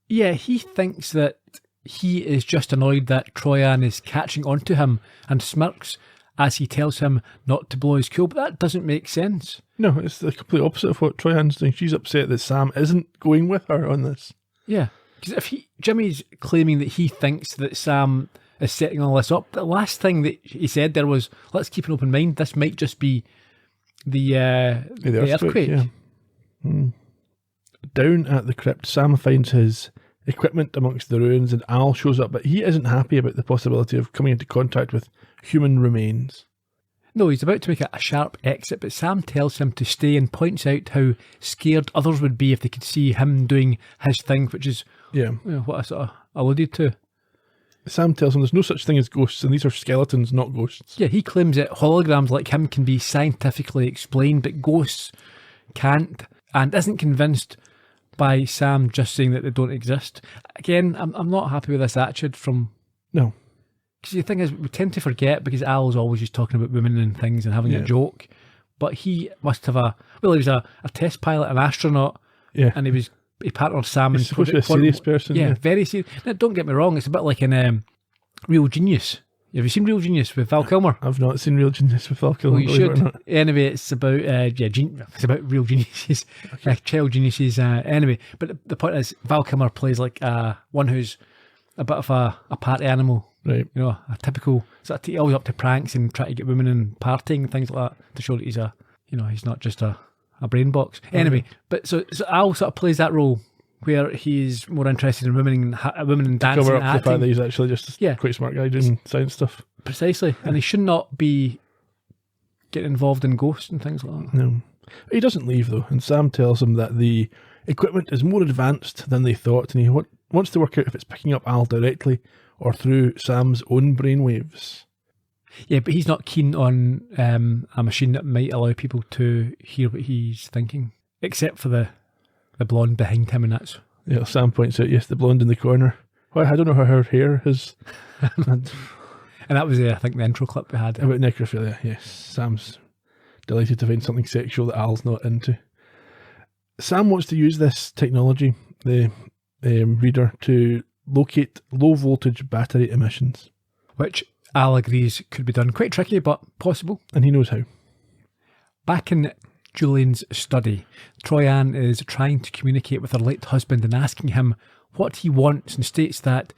Yeah, he thinks that he is just annoyed that Troian is catching on to him and smirks as he tells him not to blow his cool, but that doesn't make sense. No, it's the complete opposite of what Troian's doing. She's upset that Sam isn't going with her on this. Yeah, because if Jimmy's claiming that he thinks that Sam is setting all this up, the last thing that he said there was, let's keep an open mind, this might just be the earthquake. Yeah. Down at the crypt, Sam finds his equipment amongst the ruins, and Al shows up, but he isn't happy about the possibility of coming into contact with human remains. No, he's about to make a sharp exit, but Sam tells him to stay and points out how scared others would be if they could see him doing his thing, which is what I sort of alluded to. Sam tells him there's no such thing as ghosts, and these are skeletons, not ghosts. Yeah, he claims that holograms like him can be scientifically explained, but ghosts can't, and isn't convinced by Sam just saying that they don't exist. Again, I'm not happy with this attitude from... No. Because the thing is, we tend to forget, because Al's always just talking about women and things and having a joke, but he must have he was a test pilot, an astronaut, and he partnered Sam. He's supposed to be a serious person. Yeah, very serious. Now, don't get me wrong, it's a bit like in Real Genius. Have you seen Real Genius with Val Kilmer? I've not seen Real Genius with Val Kilmer. Well, you should. Anyway, it's about it's about real geniuses, child geniuses. Anyway, but the point is, Val Kilmer plays like one who's a bit of a party animal, right? You know, a typical sort of always up to pranks and try to get women and partying and things like that to show that he's he's not just a brain box. Anyway, but so Al sort of plays that role where he's more interested in women and dancing. Cover up up the fact that he's actually just quite smart guy doing science stuff. Precisely, and he should not be getting involved in ghosts and things like that. No. He doesn't leave though, and Sam tells him that the equipment is more advanced than they thought, and he wants to work out if it's picking up Al directly or through Sam's own brainwaves. Yeah, but he's not keen on a machine that might allow people to hear what he's thinking, except for the blonde behind him, and that's... Yeah, Sam points out, yes, the blonde in the corner. Well, I don't know how her hair is... And that was, I think, the intro clip we had. About necrophilia, yes. Sam's delighted to find something sexual that Al's not into. Sam wants to use this technology, the reader, to locate low-voltage battery emissions. Which Al agrees could be done. Quite tricky, but possible. And he knows how. Back in Julian's study, Troian is trying to communicate with her late husband and asking him what he wants, and states that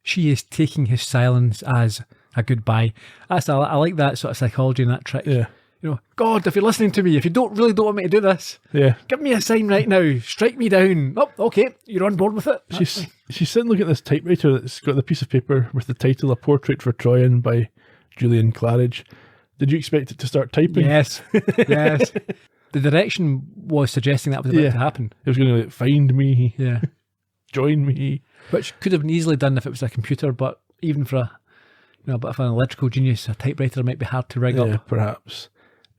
she is taking his silence as a goodbye. I like that sort of psychology and that trick. Yeah. You know, God, if you're listening to me, if you don't want me to do this, give me a sign right now. Strike me down. Oh, okay, you're on board with it. She's sitting looking at this typewriter that's got the piece of paper with the title "A Portrait for Troian" by Julian Claridge. Did you expect it to start typing? Yes, yes. The direction was suggesting that was about to happen. It was going to find me. Yeah. Join me. Which could have been easily done if it was a computer, but even for a bit of an electrical genius, a typewriter might be hard to rig up. Perhaps.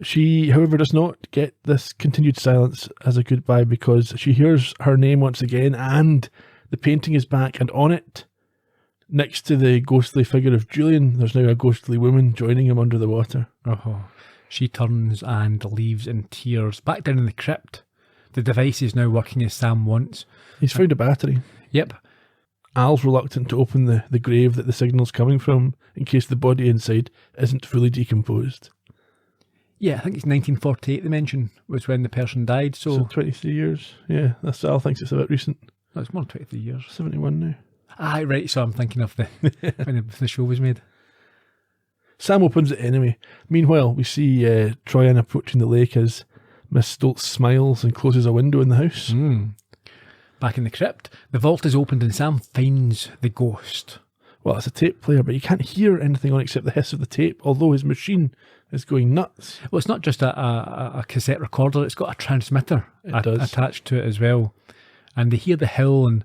She, however, does not get this continued silence as a goodbye because she hears her name once again, and The painting is back, and on it, next to the ghostly figure of Julian, there's now a ghostly woman joining him under the water. Oh, she turns and leaves in tears back down in the crypt. The device is now working as Sam wants. He's found a battery. Yep. Al's reluctant to open the grave that the signal's coming from in case the body inside isn't fully decomposed. Yeah, I think it's 1948 they mentioned was when the person died. So 23 years. Yeah, Al thinks it's a bit recent. No, it's more than 23 years. 71 now. Ah, right, so I'm thinking of the when the show was made. Sam opens it anyway. Meanwhile, we see Troian approaching the lake as Miss Stoltz smiles and closes a window in the house. Back in the crypt, the vault is opened and Sam finds the ghost. Well, it's a tape player, but you can't hear anything on except the hiss of the tape, although his machine is going nuts. Well, it's not just a cassette recorder, it's got a transmitter attached to it as well. And they hear the hill, and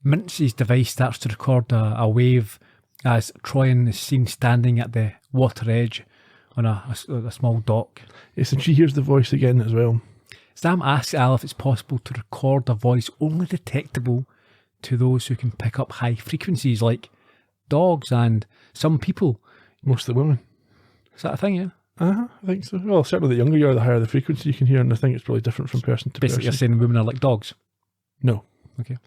Mintz's device starts to record a wave as Troian is seen standing at the water edge on a small dock. Yes, and she hears the voice again as well. Sam asks Al if it's possible to record a voice only detectable to those who can pick up high frequencies, like dogs and some people. Most of the women. Is that a thing, yeah? I think so. Well, certainly the younger you are, the higher the frequency you can hear, and I think it's probably different from person to Basically, person. you're saying women are like dogs? No. Okay.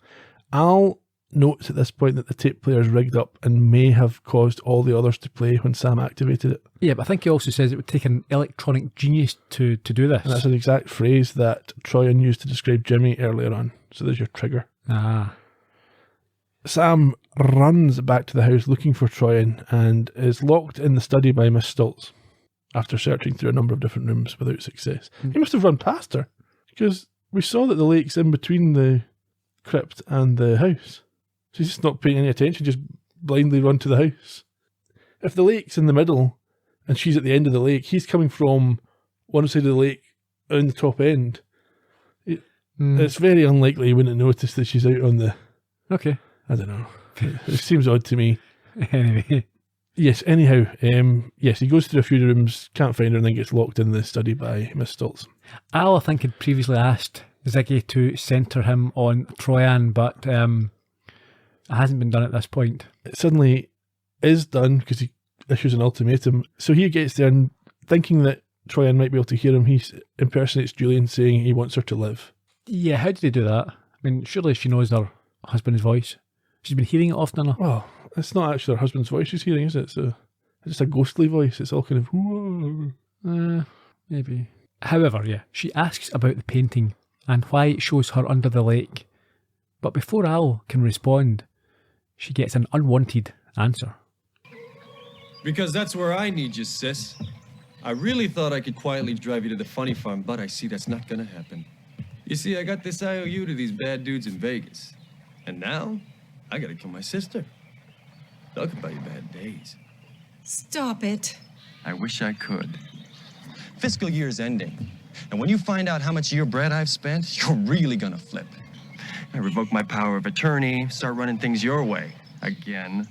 Al notes at this point that the tape player is rigged up and may have caused all the others to play when Sam activated it. Yeah, but I think he also says it would take an electronic genius to do this. And that's an exact phrase that Troian used to describe Jimmy earlier on. So there's your trigger. Ah. Sam runs back to the house looking for Troian and is locked in the study by Miss Stoltz after searching through a number of different rooms without success. He must have run past her, because we saw that the lake's in between the crypt and the house. So he's just not paying any attention, just blindly run to the house. If the lake's in the middle and she's at the end of the lake, he's coming from one side of the lake on the top end. It's very unlikely he wouldn't notice that she's out on the... Okay. I don't know. It seems odd to me. Anyway. Yes, anyhow, yes, he goes through a few rooms, can't find her, and then gets locked in the study by Miss Stoltz. Al, I think, had previously asked Ziggy to centre him on Troian, but it hasn't been done at this point. It suddenly is done because he issues an ultimatum. So he gets there and thinking that Troian might be able to hear him, he impersonates Julian saying he wants her to live. Yeah, how did he do that? I mean, surely she knows her husband's voice. She's been hearing it often enough. Well, it's not actually her husband's voice she's hearing, is it? It's just a ghostly voice. It's all kind of... Whoa. Maybe. However, yeah, she asks about the painting and why it shows her under the lake. But before Al can respond, she gets an unwanted answer. Because that's where I need you, sis. I really thought I could quietly drive you to the funny farm, but I see that's not gonna happen. You see, I got this IOU to these bad dudes in Vegas. And now, I gotta kill my sister. Talk about your bad days. Stop it. I wish I could. Fiscal year's ending. And when you find out how much of your bread I've spent, you're really gonna flip. I revoke my power of attorney, start running things your way. Again.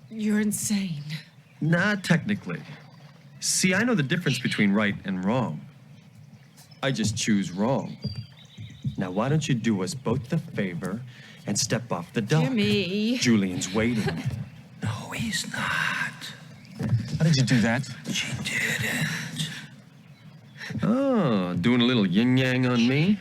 You're insane. Not technically. See, I know the difference between right and wrong. I just choose wrong. Now, why don't you do us both the favor and step off the dock? Jimmy. Julian's waiting. No, he's not. How did you do that? She didn't. Oh, doing a little yin-yang on me?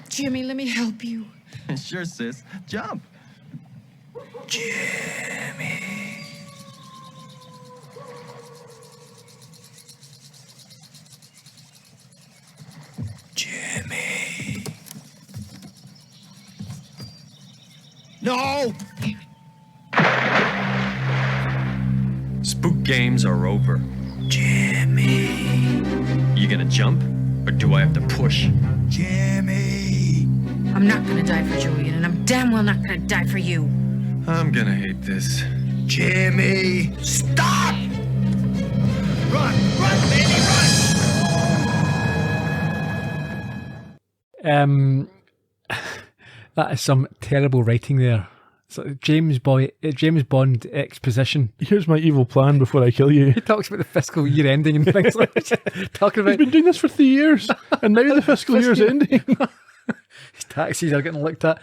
Jimmy, let me help you. Sure, sis. Jump. Jimmy. Jimmy. No! Spook games are over. Jimmy. You gonna jump, or do I have to push? Jimmy. I'm not gonna die for Julian, and I'm damn well not gonna die for you. I'm gonna hate this. Jimmy. Stop! Run! Run, baby, run! That is some terrible writing there. sort of James Bond exposition. Here's my evil plan before I kill you. He talks about the fiscal year ending and things like that. Talking about He's been doing this for 3 years, and now the fiscal year's ending. his taxes are getting looked at.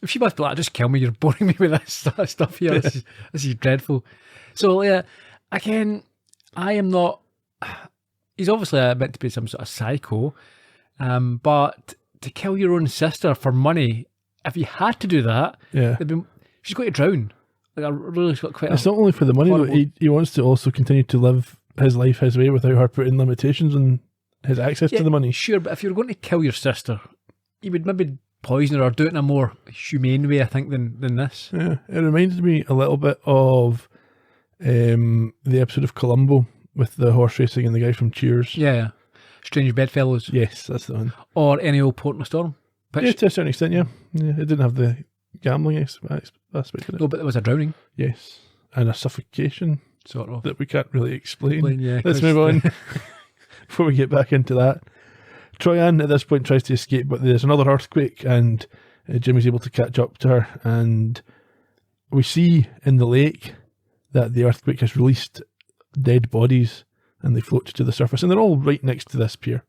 If she must be like, just kill me, you're boring me with this sort of stuff here. This is dreadful. So, yeah, again, I am not... He's obviously meant to be some sort of psycho, but to kill your own sister for money, if you had to do that, Yeah. she's going to drown. Like, I really got quite. It's not only for the money, though. He wants to also continue to live his life his way without her putting limitations on his access to the money. Sure, but if you were going to kill your sister, you would maybe poison her or do it in a more humane way, I think, than this. Yeah, it reminds me a little bit of the episode of Columbo with the horse racing and the guy from Cheers. Yeah. Strange Bedfellows. Yes, that's the one. Or any old Port in a Storm. Yeah, to a certain extent, yeah. It didn't have the gambling aspect in it. No, but there was a drowning. Yes, and a suffocation Sort of. that we can't really explain. Yeah, Let's move on before we get back into that. Troian at this point tries to escape, but there's another earthquake, and Jimmy's able to catch up to her, and we see in the lake that the earthquake has released dead bodies, and they float to the surface, and they're all right next to this pier.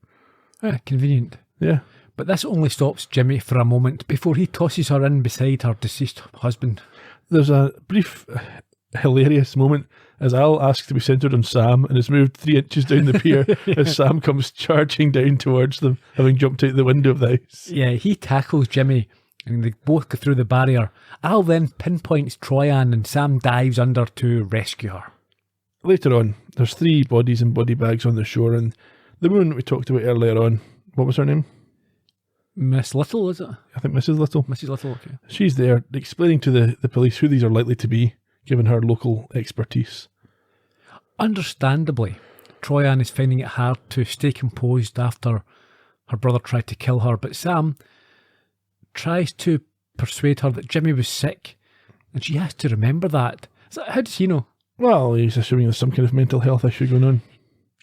Convenient. Yeah. But this only stops Jimmy for a moment before he tosses her in beside her deceased husband. There's a brief, hilarious moment as Al asks to be centred on Sam and is moved 3 inches down the pier as Sam comes charging down towards them, having jumped out the window of the house. Yeah, he tackles Jimmy and they both go through the barrier. Al then pinpoints Troian and Sam dives under to rescue her. Later on, there's 3 bodies and body bags on the shore, and the woman that we talked about earlier on, what was her name? Miss Little, is it? I think Mrs. Little. Mrs. Little, okay. She's there explaining to the police who these are likely to be, given her local expertise. Understandably, Troian is finding it hard to stay composed after her brother tried to kill her, but Sam tries to persuade her that Jimmy was sick, and she has to remember that. So how does he know? Well, he's assuming there's some kind of mental health issue going on.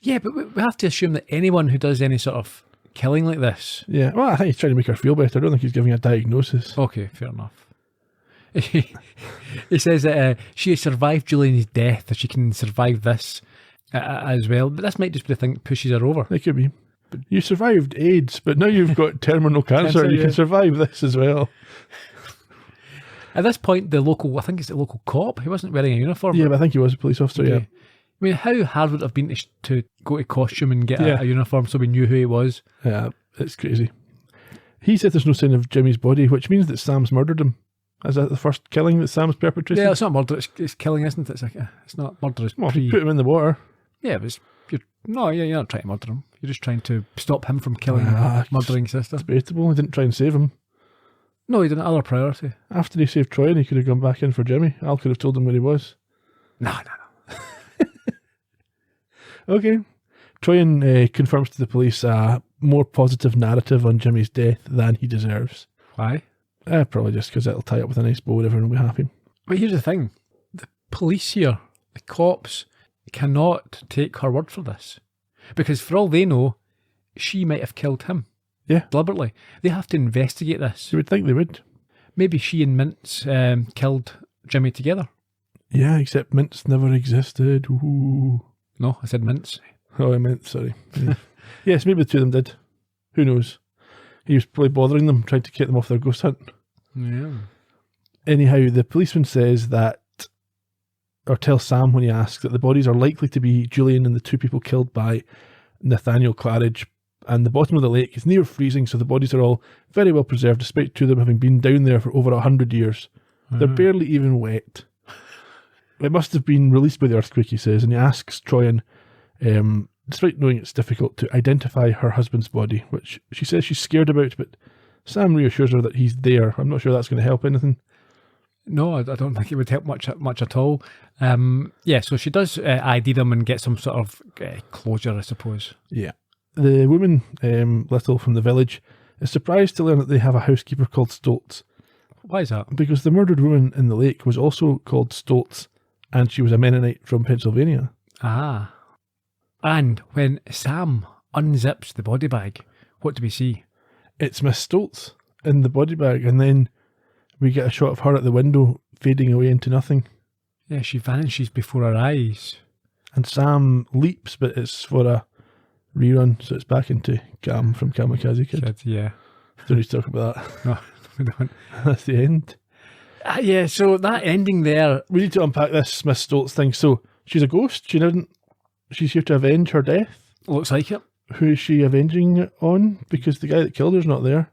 Yeah, but we have to assume that anyone who does any sort of killing like this... Yeah, well, I think he's trying to make her feel better. I don't think he's giving a diagnosis. Okay, fair enough. He says that she has survived Julian's death, that she can survive this as well. But this might just be the thing that pushes her over. It could be. But you survived AIDS, but now you've got terminal cancer. You can survive this as well. At this point, I think it's the local cop, he wasn't wearing a uniform. Yeah, but I think he was a police officer, yeah. I mean, how hard would it have been to go to costume and get a uniform so we knew who he was? Yeah, it's crazy. He said there's no sign of Jimmy's body, which means that Sam's murdered him. Is that the first killing that Sam's perpetrated? Yeah, it's not murder, it's killing, isn't it? It's not murder, it's Well, you put him in the water. Yeah, but you're not trying to murder him. You're just trying to stop him from killing murdering sister. It's debatable. He didn't try and save him. No, he did another priority. After he saved Troy, he could have gone back in for Jimmy. Al could have told him where he was. No. Okay. Troian confirms to the police a more positive narrative on Jimmy's death than he deserves. Why? Probably just because it'll tie up with a nice bow and everyone will be happy. But here's the thing. The police here, the cops, cannot take her word for this. Because for all they know, she might have killed him. Yeah. Deliberately. They have to investigate this. You would think they would. Maybe she and Mintz killed Jimmy together. Yeah, except Mintz never existed. Ooh. No, I said Mintz. Oh, I meant, sorry. Yeah. Yes, maybe the two of them did. Who knows? He was probably bothering them, trying to get them off their ghost hunt. Yeah. Anyhow, the policeman says that, or tells Sam when he asks, that the bodies are likely to be Julian and the 2 people killed by Nathaniel Claridge. And the bottom of the lake is near freezing, so the bodies are all very well preserved, despite 2 of them having been down there for over 100 years. They're barely even wet. It must have been released by the earthquake, he says, and he asks Troian, despite knowing it's difficult, to identify her husband's body, which she says she's scared about, but Sam reassures her that he's there. I'm not sure that's going to help anything. No, I don't think it would help much at all. So she does ID them and get some sort of closure, I suppose. Yeah. The woman, Little from the village, is surprised to learn that they have a housekeeper called Stoltz. Why is that? Because the murdered woman in the lake was also called Stoltz, and she was a Mennonite from Pennsylvania. Ah. And when Sam unzips the body bag, what do we see? It's Miss Stoltz in the body bag, and then we get a shot of her at the window fading away into nothing. Yeah, she vanishes before our eyes. And Sam leaps, but it's for a rerun, so it's back into Cam from Kamikaze Kid. Yeah. Don't need to talk about that. No, we don't. That's the end. Yeah, so that ending there. We need to unpack this Miss Stoltz thing. So she's a ghost. She's here to avenge her death. Looks like it. Who is she avenging it on? Because the guy that killed her's not there.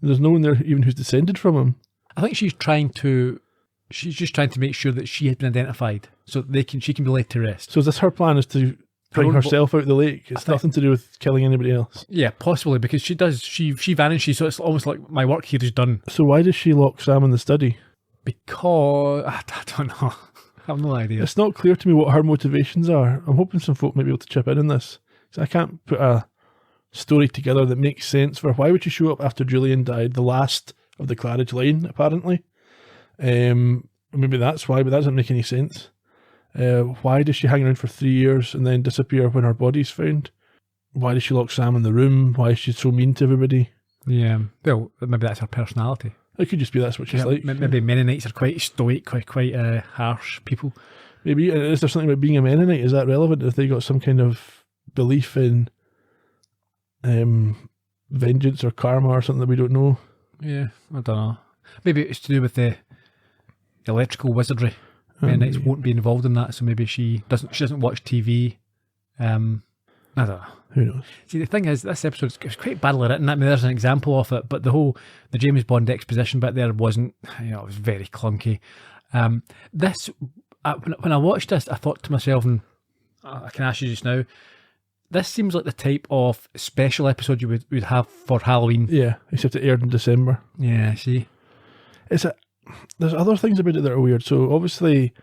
There's no one there even who's descended from him. I think she's just trying to make sure that she has been identified so that she can be laid to rest. So is this her plan, is to bring herself out of the lake? It's nothing to do with killing anybody else. Yeah, possibly, because she vanishes, so it's almost like my work here is done. So why does she lock Sam in the study? Because I don't know. I have no idea. It's not clear to me what her motivations are. I'm hoping some folk may be able to chip in on this. So I can't put a story together that makes sense for why would she show up after Julian died, the last of the Claridge line, apparently. Maybe that's why, but that doesn't make any sense. Why does she hang around for 3 years and then disappear when her body's found? Why does she lock Sam in the room? Why is she so mean to everybody? Yeah, well, maybe that's her personality. It could just be that's what she's like. Maybe Mennonites are quite stoic, quite harsh people. Maybe. Is there something about being a Mennonite? Is that relevant? If they got some kind of belief in vengeance or karma or something that we don't know? Yeah, I don't know. Maybe it's to do with the electrical wizardry. Mennonites won't be involved in that, so maybe she doesn't watch TV. I don't know. Who knows? See, the thing is, this episode is quite badly written. I mean, there's an example of it, but the James Bond exposition bit there wasn't, it was very clunky. When I watched this, I thought to myself, and I can ask you just now, this seems like the type of special episode you would have for Halloween. Yeah, except it aired in December. Yeah, see? There's other things about it that are weird. So obviously,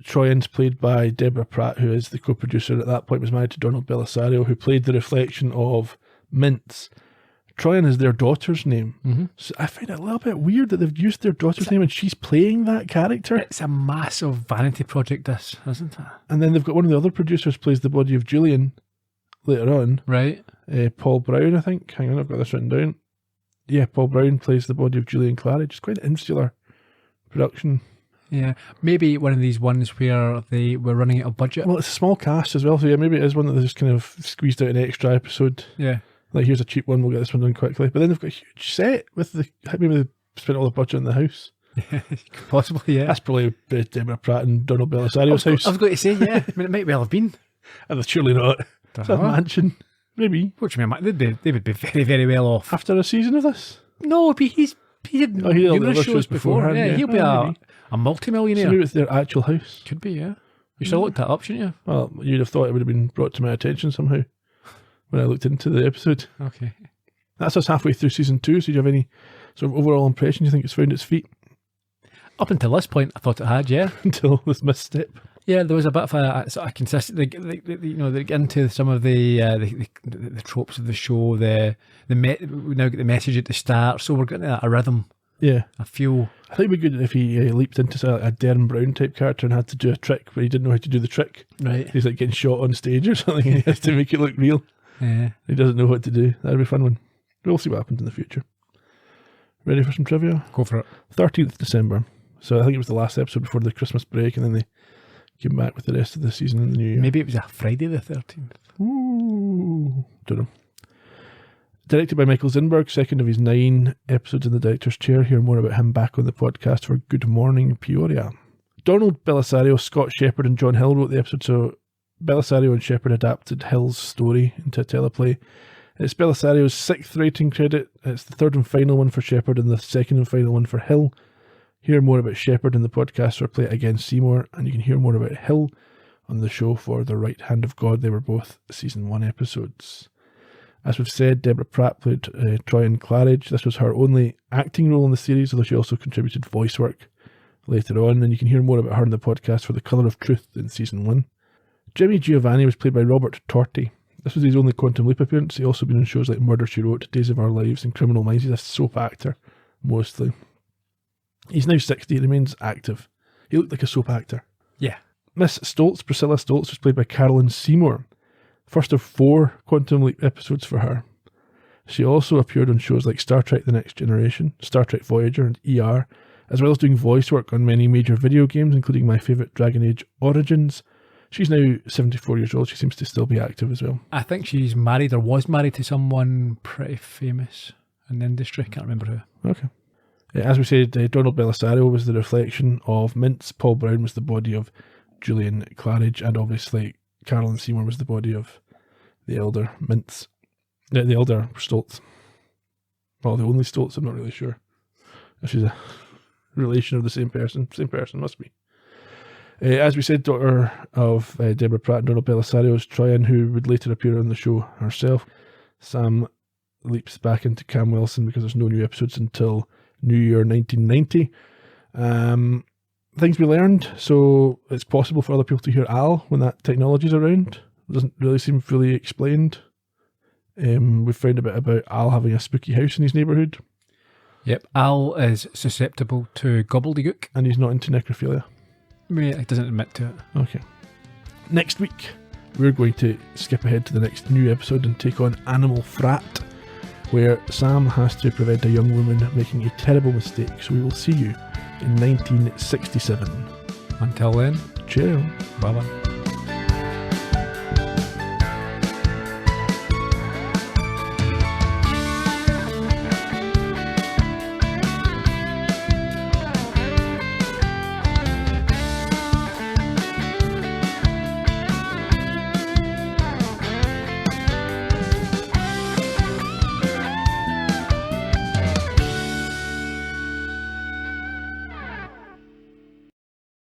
Troian's played by Deborah Pratt, who is the co-producer, and at that point was married to Donald Belisario, who played the reflection of Mintz. Troian is their daughter's name. Mm-hmm. So I find it a little bit weird that they've used their daughter's name and she's playing that character. It's a massive vanity project, this, isn't it? And then they've got one of the other producers plays the body of Julian later on. Right. Paul Brown, I think. Hang on, I've got this written down. Yeah, Paul Brown plays the body of Julian Claridge. It's quite an insular production. Yeah, maybe one of these ones where they were running out of budget. Well, it's a small cast as well, so yeah, maybe it is one that they just kind of squeezed out an extra episode. Yeah. Like, here's a cheap one, we'll get this one done quickly. But then they've got a huge set with maybe they spent all the budget in the house. Yeah, possibly, yeah. That's probably Deborah Pratt and Donald Belisario's house. I was going to say, yeah. I mean, it might well have been. And surely not. It's a mansion. Maybe. What do you mean? They would be very, very well off. After a season of this? No, he did numerous shows before. Yeah, he'll be a multi-millionaire. So maybe it's their actual house. Could be, yeah. You should have looked that up, shouldn't you? Well, you'd have thought it would have been brought to my attention somehow when I looked into the episode. Okay. That's us halfway through season 2, so do you have any sort of overall impression you think it's found its feet? Up until this point, I thought it had, yeah. Until this misstep. Yeah, there was a bit of a sort of consistent. They get into some of the tropes of the show. We now get the message at the start, so we're getting a rhythm. Yeah, a feel. I think it'd be good if he leaped into a Darren Brown type character and had to do a trick, but he didn't know how to do the trick. Right, he's like getting shot on stage or something. And he has to make it look real. Yeah, he doesn't know what to do. That'd be a fun one. We'll see what happens in the future. Ready for some trivia? Go for it. 13th December. So I think it was the last episode before the Christmas break, and then they came back with the rest of the season in the new year. Maybe it was a Friday the 13th. Ooh, don't know. Directed by Michael Zinberg, second of his 9 episodes in the director's chair. Hear more about him back on the podcast for Good Morning Peoria. Donald Belisario, Scott Shepherd and John Hill wrote the episode, so Belisario and Shepherd adapted Hill's story into a teleplay. It's Belisario's 6th writing credit. It's the 3rd and final one for Shepherd and the 2nd and final one for Hill. Hear more about Shepherd in the podcast or Play It Again Seymour, and you can hear more about Hill on the show for The Right Hand of God. They were both season 1 episodes. As we've said, Deborah Pratt played Troian Claridge. This was her only acting role in the series, although she also contributed voice work later on, and you can hear more about her in the podcast for The Colour of Truth in season 1. Jimmy Giovanni was played by Robert Torti. This was his only Quantum Leap appearance. He also been in shows like Murder, She Wrote, Days of Our Lives and Criminal Minds. He's a soap actor, mostly. He's now 60, he remains active. He looked like a soap actor. Yeah. Miss Stoltz, Priscilla Stoltz, was played by Carolyn Seymour. First of 4 Quantum Leap episodes for her. She also appeared on shows like Star Trek The Next Generation, Star Trek Voyager and ER, as well as doing voice work on many major video games, including my favourite Dragon Age Origins. She's now 74 years old. She seems to still be active as well. I think she's married or was married to someone pretty famous in the industry. Can't remember who. Okay. As we said, Donald Belisario was the reflection of Mintz. Paul Brown was the body of Julian Claridge, and obviously Carolyn Seymour was the body of the elder Mintz. The elder Stoltz. Well, the only Stoltz, I'm not really sure. If she's a relation of the same person. Same person, must be. As we said, daughter of Deborah Pratt and Donald Belisario is Troian, who would later appear on the show herself. Sam leaps back into Cam Wilson because there's no new episodes until New Year 1990. Things we learned, so it's possible for other people to hear Al when that technology's around. It doesn't really seem fully explained. We've found a bit about Al having a spooky house in his neighbourhood. Yep, Al is susceptible to gobbledygook. And he's not into necrophilia. He doesn't admit to it. Okay. Next week, we're going to skip ahead to the next new episode and take on Animal Frat, where Sam has to prevent a young woman making a terrible mistake. So we will see you in 1967. Until then, cheerio. Bye-bye.